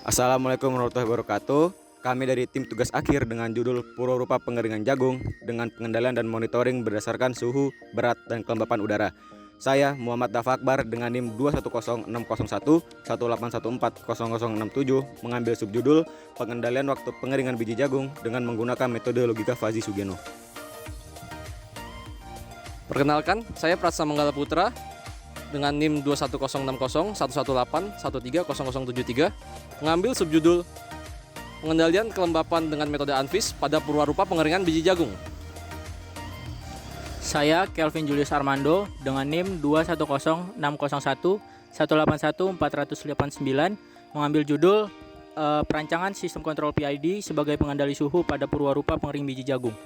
Assalamualaikum warahmatullahi wabarakatuh. Kami dari tim tugas akhir dengan judul Purwarupa Pengeringan Jagung dengan pengendalian dan monitoring berdasarkan suhu, berat, dan kelembapan udara. Saya Muhammad Dafa Akbar dengan NIM 210601 181400067 mengambil subjudul Pengendalian Waktu Pengeringan Biji Jagung dengan menggunakan metode logika Fuzzy Sugeno. Perkenalkan, saya Pratsa Manggala Putra dengan NIM 21060118130073 mengambil subjudul Pengendalian Kelembapan dengan Metode ANFIS pada Purwarupa Pengeringan Biji Jagung. Saya Kelvin Julius Armando dengan NIM 210601181489 mengambil judul Perancangan Sistem Kontrol PID sebagai pengendali suhu pada Purwarupa Pengering Biji Jagung.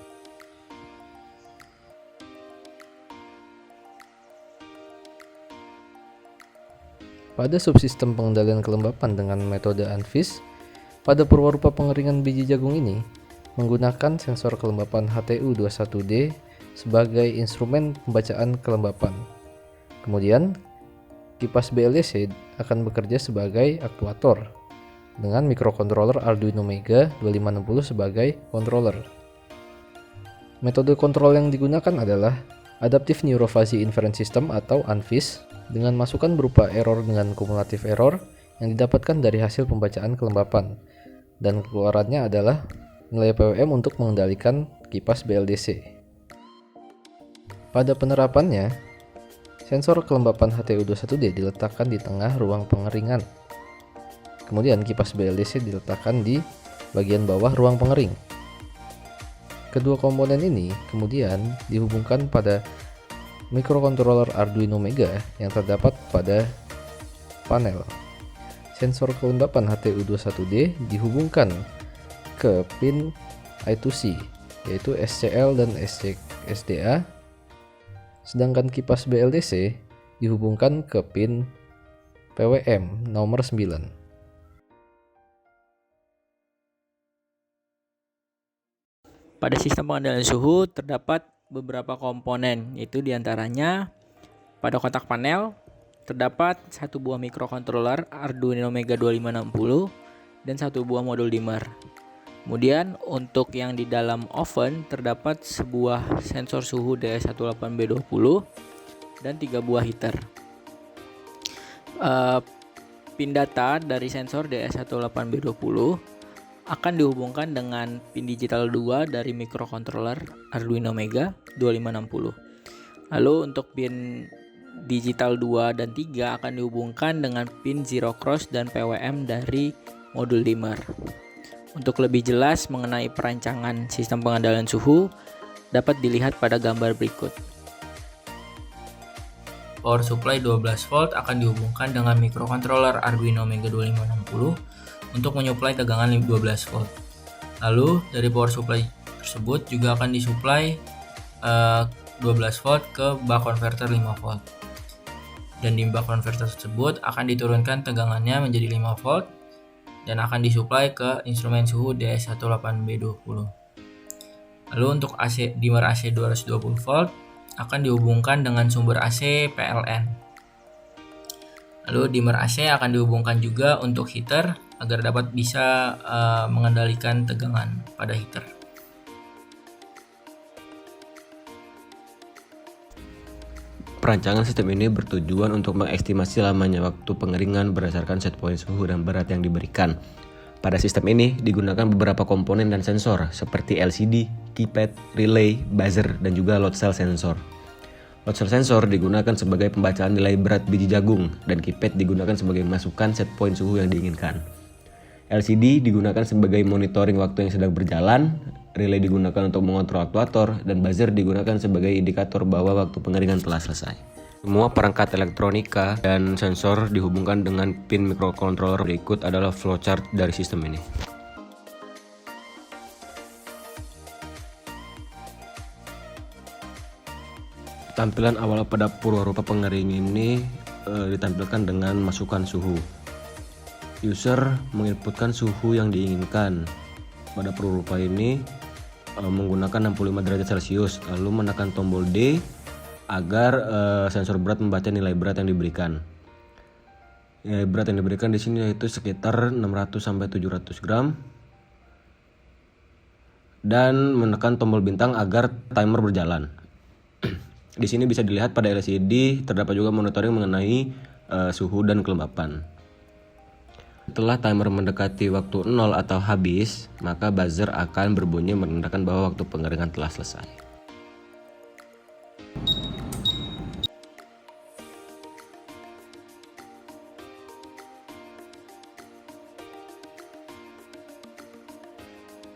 Pada subsistem pengendalian kelembapan dengan metode ANFIS, pada Purwarupa Pengeringan Biji Jagung ini menggunakan sensor kelembapan HTU21D sebagai instrumen pembacaan kelembapan. Kemudian, kipas BLDC akan bekerja sebagai aktuator dengan mikrokontroler Arduino Mega 2560 sebagai controller. Metode kontrol yang digunakan adalah Adaptive Neurofuzzy Inference System atau ANFIS dengan masukan berupa error dengan kumulatif error yang didapatkan dari hasil pembacaan kelembapan, dan keluarannya adalah nilai PWM untuk mengendalikan kipas BLDC. Pada penerapannya, sensor kelembapan HTU21D diletakkan di tengah ruang pengeringan. Kemudian kipas BLDC diletakkan di bagian bawah ruang pengering. Kedua komponen ini kemudian dihubungkan pada mikrokontroler Arduino Mega yang terdapat pada panel. Sensor kelembapan HTU21D dihubungkan ke pin I2C, yaitu SCL dan SDA, sedangkan kipas BLDC dihubungkan ke pin PWM nomor 9. Pada sistem pengendalian suhu terdapat beberapa komponen, yaitu diantaranya pada kotak panel terdapat satu buah mikrokontroler Arduino Mega 2560 dan satu buah modul dimmer. Kemudian untuk yang di dalam oven terdapat sebuah sensor suhu DS18B20 dan 3 buah heater. Pin data dari sensor DS18B20 akan dihubungkan dengan pin digital 2 dari mikrokontroler Arduino Mega 2560. Lalu untuk pin digital 2 dan 3 akan dihubungkan dengan pin zero cross dan PWM dari modul dimmer. Untuk lebih jelas mengenai perancangan sistem pengendalian suhu dapat dilihat pada gambar berikut. Power supply 12 volt akan dihubungkan dengan mikrokontroler Arduino Mega 2560 untuk menyuplai tegangan 12 volt. Lalu dari power supply tersebut juga akan disuplai 12 volt ke buck converter 5 volt. Dan di buck converter tersebut akan diturunkan tegangannya menjadi 5 volt dan akan disuplai ke instrumen suhu DS18B20. Lalu untuk dimmer AC 220 volt akan dihubungkan dengan sumber AC PLN. Lalu dimmer AC akan dihubungkan juga untuk heater agar dapat bisa mengendalikan tegangan pada heater. Perancangan sistem ini bertujuan untuk mengestimasi lamanya waktu pengeringan berdasarkan set point suhu dan berat yang diberikan. Pada sistem ini digunakan beberapa komponen dan sensor seperti LCD, keypad, relay, buzzer, dan juga load cell sensor. Load cell sensor digunakan sebagai pembacaan nilai berat biji jagung dan keypad digunakan sebagai masukan set point suhu yang diinginkan. LCD digunakan sebagai monitoring waktu yang sedang berjalan, relay digunakan untuk mengontrol aktuator, dan buzzer digunakan sebagai indikator bahwa waktu pengeringan telah selesai. Semua perangkat elektronika dan sensor dihubungkan dengan pin mikrokontroler. Berikut adalah flowchart dari sistem ini. Tampilan awal pada Purwarupa Pengering ini ditampilkan dengan masukan suhu. User menginputkan suhu yang diinginkan. Pada Purwarupa ini menggunakan 65 derajat Celcius, lalu menekan tombol D agar sensor berat membaca nilai berat yang diberikan. Berat yang diberikan di sini yaitu sekitar 600 sampai 700 gram. Dan menekan tombol bintang agar timer berjalan. Di sini bisa dilihat pada LCD terdapat juga monitoring mengenai suhu dan kelembapan. Setelah timer mendekati waktu 0 atau habis, maka buzzer akan berbunyi menandakan bahwa waktu pengeringan telah selesai.